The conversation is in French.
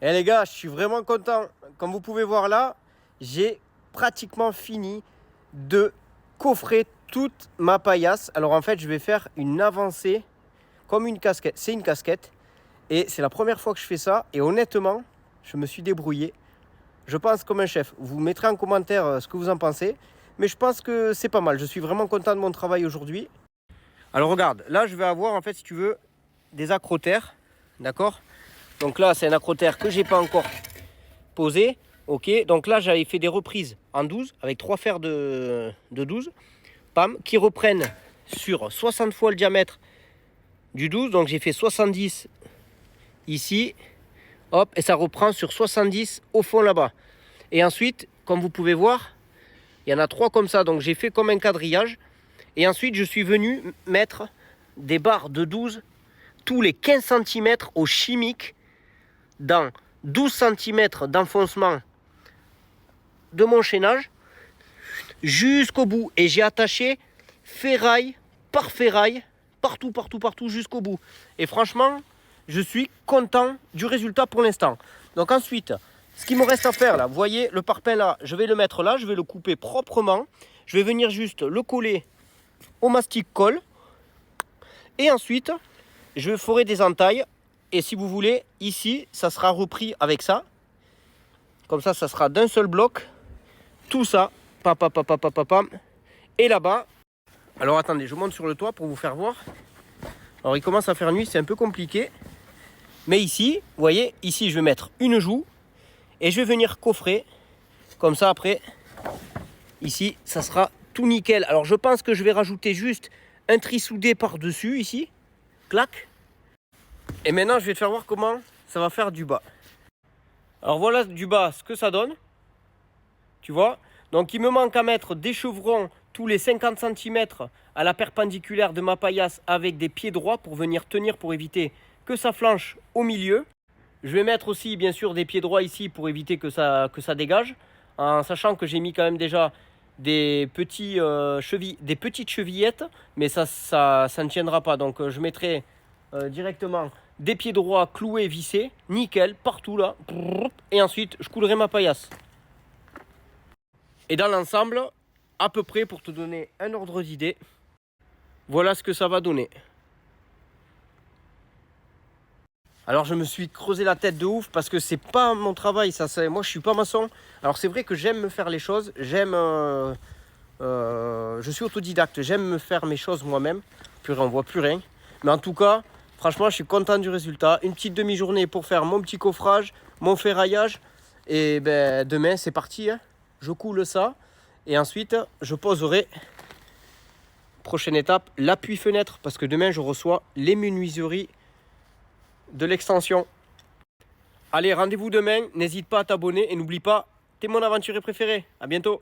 Et les gars, je suis vraiment content. Comme vous pouvez voir là, j'ai pratiquement fini de coffrer toute ma paillasse. Alors en fait, je vais faire une avancée comme une casquette. C'est une casquette. Et c'est la première fois que je fais ça. Et honnêtement, je me suis débrouillé. Je pense comme un chef. Vous mettrez en commentaire ce que vous en pensez. Mais je pense que c'est pas mal. Je suis vraiment content de mon travail aujourd'hui. Alors regarde, là je vais avoir en fait, si tu veux, des acrotères. D'accord? Donc là, c'est un acrotère que j'ai pas encore posé. Ok, donc là j'avais fait des reprises en 12 avec 3 fers de 12. Pam, qui reprennent sur 60 fois le diamètre du 12. Donc j'ai fait 70 ici. Hop, et ça reprend sur 70 au fond là-bas. Et ensuite, comme vous pouvez voir, il y en a 3 comme ça. Donc j'ai fait comme un quadrillage. Et ensuite, je suis venu mettre des barres de 12 tous les 15 cm au chimique dans 12 cm d'enfoncement de mon chaînage jusqu'au bout. Et j'ai attaché ferraille par ferraille, partout, jusqu'au bout. Et franchement, je suis content du résultat pour l'instant. Donc ensuite, ce qu'il me reste à faire là, vous voyez le parpaing là, je vais le mettre là, je vais le couper proprement. Je vais venir juste le coller au mastic colle. Et ensuite, je ferai des entailles. Et si vous voulez, ici, ça sera repris avec ça. Comme ça sera d'un seul bloc. Tout ça. Pam. Et là-bas. Alors attendez, je monte sur le toit pour vous faire voir. Alors il commence à faire nuit, c'est un peu compliqué. Mais ici, vous voyez, ici je vais mettre une joue. Et je vais venir coffrer. Comme ça après, ici, ça sera tout nickel. Alors je pense que je vais rajouter juste un tri soudé par-dessus ici. Clac. Et maintenant, je vais te faire voir comment ça va faire du bas. Alors voilà du bas ce que ça donne. Tu vois? Donc il me manque à mettre des chevrons tous les 50 cm à la perpendiculaire de ma paillasse avec des pieds droits pour venir tenir, pour éviter que ça flanche au milieu. Je vais mettre aussi bien sûr des pieds droits ici pour éviter que ça dégage. En sachant que j'ai mis quand même déjà des petites chevillettes. Mais ça ne tiendra pas. Donc je mettrai directement des pieds droits cloués, vissés, nickel, partout là. Et ensuite, je coulerai ma paillasse. Et dans l'ensemble, à peu près pour te donner un ordre d'idée, voilà ce que ça va donner. Alors je me suis creusé la tête de ouf parce que c'est pas mon travail, ça. Moi je suis pas maçon. Alors c'est vrai que j'aime me faire les choses, je suis autodidacte, j'aime me faire mes choses moi-même. Purée, on voit plus rien. Mais en tout cas, franchement, je suis content du résultat. Une petite demi-journée pour faire mon petit coffrage, mon ferraillage. Et ben, demain, c'est parti. Hein. Je coule ça. Et ensuite, je poserai, prochaine étape, l'appui fenêtre. Parce que demain, je reçois les menuiseries de l'extension. Allez, rendez-vous demain. N'hésite pas à t'abonner. Et n'oublie pas, t'es mon aventurier préféré. À bientôt.